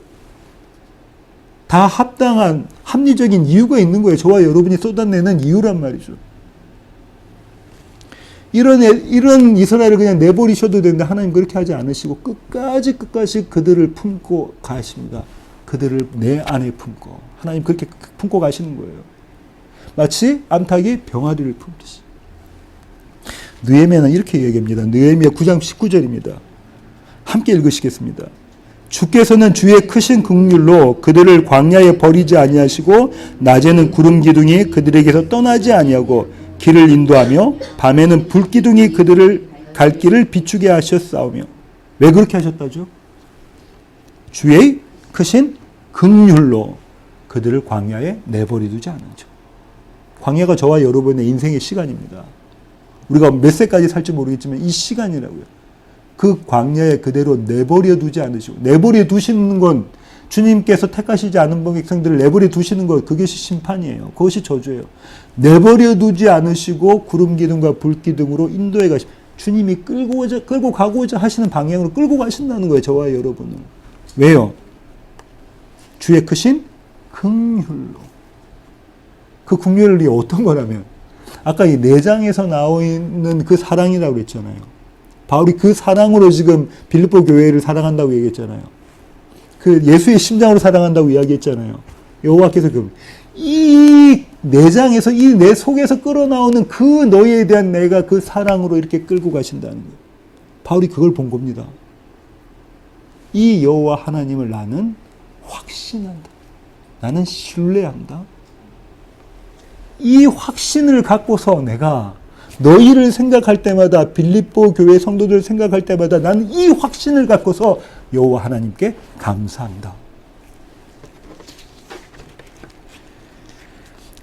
S1: 다 합당한, 합리적인 이유가 있는 거예요. 저와 여러분이 쏟아내는 이유란 말이죠. 이런 이스라엘을 그냥 내버리셔도 되는데 하나님 그렇게 하지 않으시고 끝까지 그들을 품고 가십니다. 그들을 내 안에 품고. 하나님 그렇게 품고 가시는 거예요. 마치 암탉이 병아리를 품듯이. 느헤미야는 이렇게 얘기합니다. 느헤미야 9장 19절입니다. 함께 읽으시겠습니다. 주께서는 주의 크신 긍휼로 그들을 광야에 버리지 아니하시고 낮에는 구름 기둥이 그들에게서 떠나지 아니하고 길을 인도하며 밤에는 불 기둥이 그들을 갈 길을 비추게 하셨사오며. 왜 그렇게 하셨다죠? 주의 크신 긍휼로 그들을 광야에 내버려두지 않으죠. 광야가 저와 여러분의 인생의 시간입니다. 우리가 몇 세까지 살지 모르겠지만 이 시간이라고요. 그 광야에 그대로 내버려 두지 않으시고, 내버려 두시는 건 주님께서 택하시지 않은 백성들을 내버려 두시는 것, 그것이 심판이에요. 그것이 저주예요. 내버려 두지 않으시고 구름 기둥과 불 기둥으로 인도해 가시고, 주님이 끌고 가고자 하시는 방향으로 끌고 가신다는 거예요. 저와 여러분을. 왜요? 주의 크신 긍휼로. 그 긍휼이 어떤 거라면, 아까 이 4장에서 나와 있는 그 사랑이라고 그랬잖아요. 바울이 그 사랑으로 지금 빌립보 교회를 사랑한다고 얘기했잖아요. 그 예수의 심장으로 사랑한다고 이야기했잖아요. 여호와께서 이 4장에서 이 내 속에서 끌어나오는 그 너희에 대한 내가 그 사랑으로 이렇게 끌고 가신다는 거예요. 바울이 그걸 본 겁니다. 이 여호와 하나님을 나는 확신한다. 나는 신뢰한다. 이 확신을 갖고서 내가 너희를 생각할 때마다, 빌립보 교회 성도들을 생각할 때마다 나는 이 확신을 갖고서 여호와 하나님께 감사한다.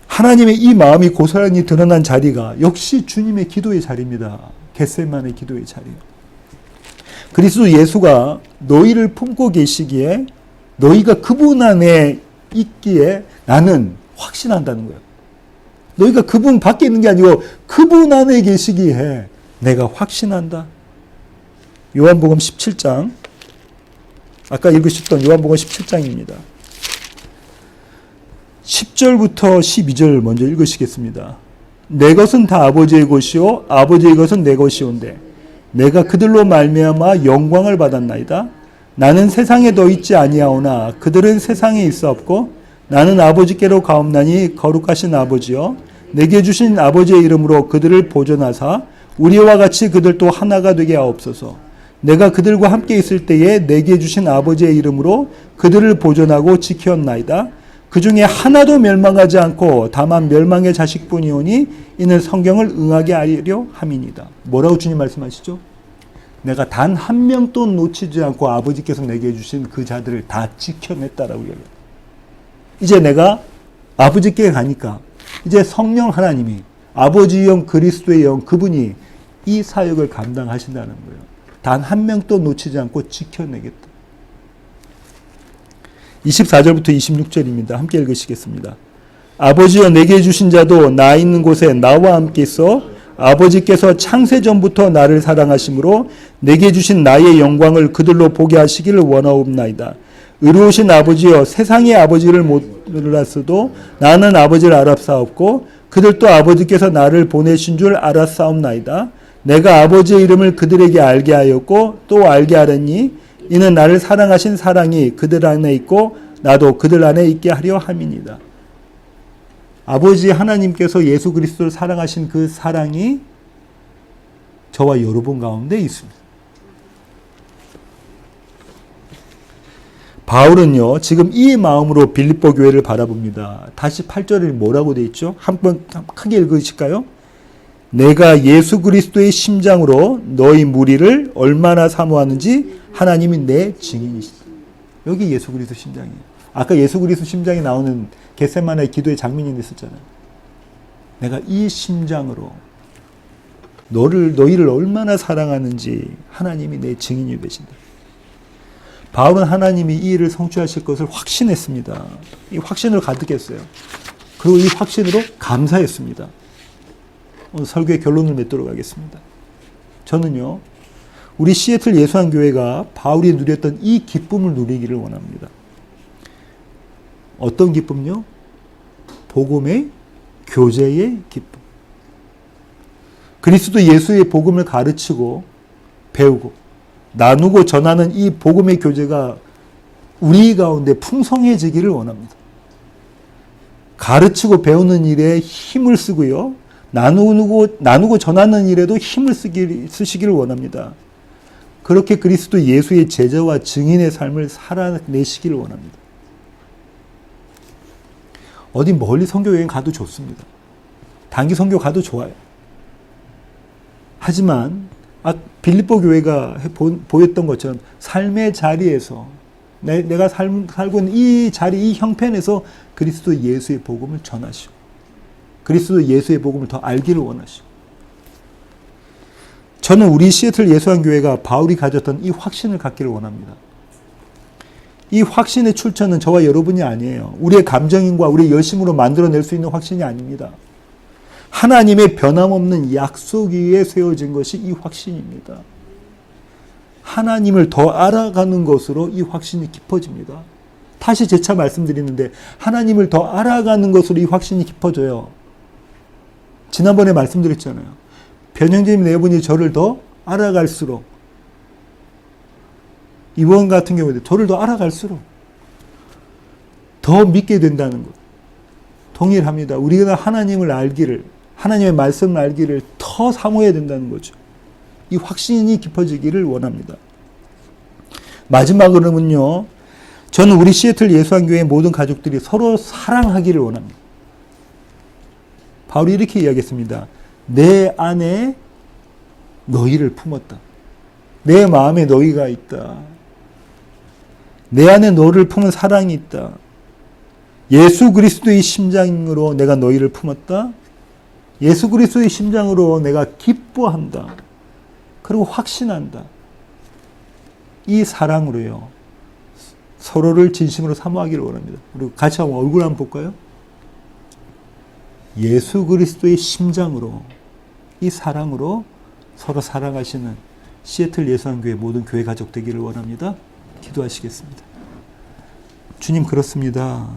S1: 하나님의 이 마음이 고스란히 드러난 자리가 역시 주님의 기도의 자리입니다. 겟세마네 기도의 자리예요. 그리스도 예수가 너희를 품고 계시기에, 너희가 그분 안에 있기에 나는 확신한다는 거예요. 너희가 그분 밖에 있는 게 아니고 그분 안에 계시기에 내가 확신한다. 요한복음 17장, 아까 읽으셨던 요한복음 17장입니다. 10절부터 12절 먼저 읽으시겠습니다. 내 것은 다 아버지의 것이요 아버지의 것은 내 것이온데 내가 그들로 말미암아 영광을 받았나이다. 나는 세상에 더 있지 아니하오나 그들은 세상에 있사옵고 나는 아버지께로 가옵나니 거룩하신 아버지여 내게 주신 아버지의 이름으로 그들을 보존하사 우리와 같이 그들도 하나가 되게 하옵소서. 내가 그들과 함께 있을 때에 내게 주신 아버지의 이름으로 그들을 보존하고 지켰나이다. 그 중에 하나도 멸망하지 않고 다만 멸망의 자식뿐이오니 이는 성경을 응하게 하려 함이니이다. 뭐라고 주님 말씀하시죠? 내가 단 한 명도 놓치지 않고 아버지께서 내게 주신 그 자들을 다 지켜냈다라고 이야기해요. 이제 내가 아버지께 가니까 이제 성령 하나님이 아버지의 영 그리스도의 영 그분이 이 사역을 감당하신다는 거예요. 단 한 명도 놓치지 않고 지켜내겠다. 24절부터 26절입니다. 함께 읽으시겠습니다. 아버지여 내게 주신 자도 나 있는 곳에 나와 함께 있어 아버지께서 창세전부터 나를 사랑하심으로 내게 주신 나의 영광을 그들로 보게 하시기를 원하옵나이다. 의로우신 아버지여 세상의 아버지를 몰랐어도 나는 아버지를 알았사옵고 그들도 아버지께서 나를 보내신 줄 알았사옵나이다. 내가 아버지의 이름을 그들에게 알게 하였고 또 알게 하려니 이는 나를 사랑하신 사랑이 그들 안에 있고 나도 그들 안에 있게 하려 함이니이다. 아버지 하나님께서 예수 그리스도를 사랑하신 그 사랑이 저와 여러분 가운데 있습니다. 바울은요, 지금 이 마음으로 빌립보 교회를 바라봅니다. 다시 8절에 뭐라고 되어 있죠? 한번 크게 읽으실까요? 내가 예수 그리스도의 심장으로 너희 무리를 얼마나 사모하는지 하나님이 내 증인이시다. 여기 예수 그리스도 심장이에요. 아까 예수 그리스도 심장이 나오는 겟세마네 기도의 장면이 있었잖아요. 내가 이 심장으로 너희를 얼마나 사랑하는지 하나님이 내 증인이 되신다. 바울은 하나님이 이 일을 성취하실 것을 확신했습니다. 이 확신을 가득했어요. 그리고 이 확신으로 감사했습니다. 오늘 설교의 결론을 맺도록 하겠습니다. 저는요, 우리 시애틀 예수한교회가 바울이 누렸던 이 기쁨을 누리기를 원합니다. 어떤 기쁨요? 복음의 교제의 기쁨. 그리스도 예수의 복음을 가르치고 배우고 나누고 전하는 이 복음의 교제가 우리 가운데 풍성해지기를 원합니다. 가르치고 배우는 일에 힘을 쓰고요. 나누고 전하는 일에도 힘을 쓰시기를 원합니다. 그렇게 그리스도 예수의 제자와 증인의 삶을 살아내시기를 원합니다. 어디 멀리 선교 여행 가도 좋습니다. 단기 선교 가도 좋아요. 하지만 빌립보 교회가 보였던 것처럼 삶의 자리에서 내가 살고 있는 이 자리, 이 형편에서 그리스도 예수의 복음을 전하시고 그리스도 예수의 복음을 더 알기를 원하시고 저는 우리 시애틀 예수한교회가 바울이 가졌던 이 확신을 갖기를 원합니다. 이 확신의 출처는 저와 여러분이 아니에요. 우리의 감정인과 우리의 열심으로 만들어낼 수 있는 확신이 아닙니다. 하나님의 변함없는 약속 위에 세워진 것이 이 확신입니다. 하나님을 더 알아가는 것으로 이 확신이 깊어집니다. 다시 재차 말씀드리는데 하나님을 더 알아가는 것으로 이 확신이 깊어져요. 지난번에 말씀드렸잖아요. 변형재님 네 분이 저를 더 알아갈수록 이번 같은 경우에 저를 더 알아갈수록 더 믿게 된다는 것. 동일합니다. 우리가 하나님을 알기를, 하나님의 말씀을 알기를 더 사모해야 된다는 거죠. 이 확신이 깊어지기를 원합니다. 마지막으로는요, 저는 우리 시애틀 예수한교회의 모든 가족들이 서로 사랑하기를 원합니다. 바울이 이렇게 이야기했습니다. 내 안에 너희를 품었다. 내 마음에 너희가 있다. 내 안에 너를 품은 사랑이 있다. 예수 그리스도의 심장으로 내가 너희를 품었다. 예수 그리스도의 심장으로 내가 기뻐한다. 그리고 확신한다. 이 사랑으로요. 서로를 진심으로 사모하기를 원합니다. 그리고 같이 한번 얼굴 한번 볼까요? 예수 그리스도의 심장으로 이 사랑으로 서로 사랑하시는 시애틀 예수한교회 모든 교회 가족 되기를 원합니다. 기도하시겠습니다. 주님 그렇습니다.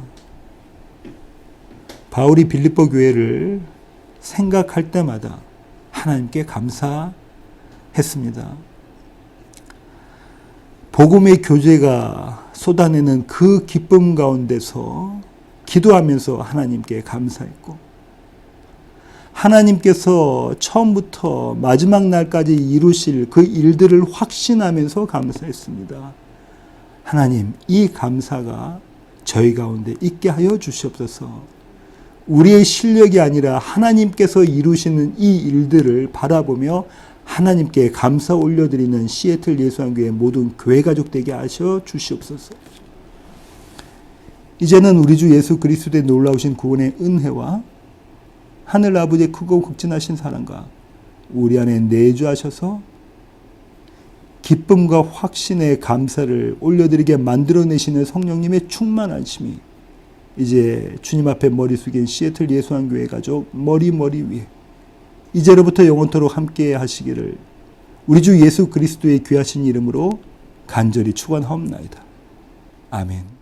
S1: 바울이 빌립보 교회를 생각할 때마다 하나님께 감사했습니다. 복음의 교제가 쏟아내는 그 기쁨 가운데서 기도하면서 하나님께 감사했고 하나님께서 처음부터 마지막 날까지 이루실 그 일들을 확신하면서 감사했습니다. 하나님, 이 감사가 저희 가운데 있게 하여 주시옵소서. 우리의 실력이 아니라 하나님께서 이루시는 이 일들을 바라보며 하나님께 감사 올려드리는 시애틀 예수한교회 모든 교회 가족 되게 하셔 주시옵소서. 이제는 우리 주 예수 그리스도의 놀라우신 구원의 은혜와 하늘 아버지의 크고 극진하신 사랑과 우리 안에 내주하셔서 기쁨과 확신의 감사를 올려드리게 만들어내시는 성령님의 충만하심이 이제 주님 앞에 머리 숙인 시애틀 예수한교회 가족 머리 위에 이제로부터 영원토록 함께 하시기를 우리 주 예수 그리스도의 귀하신 이름으로 간절히 축원하옵나이다. 아멘.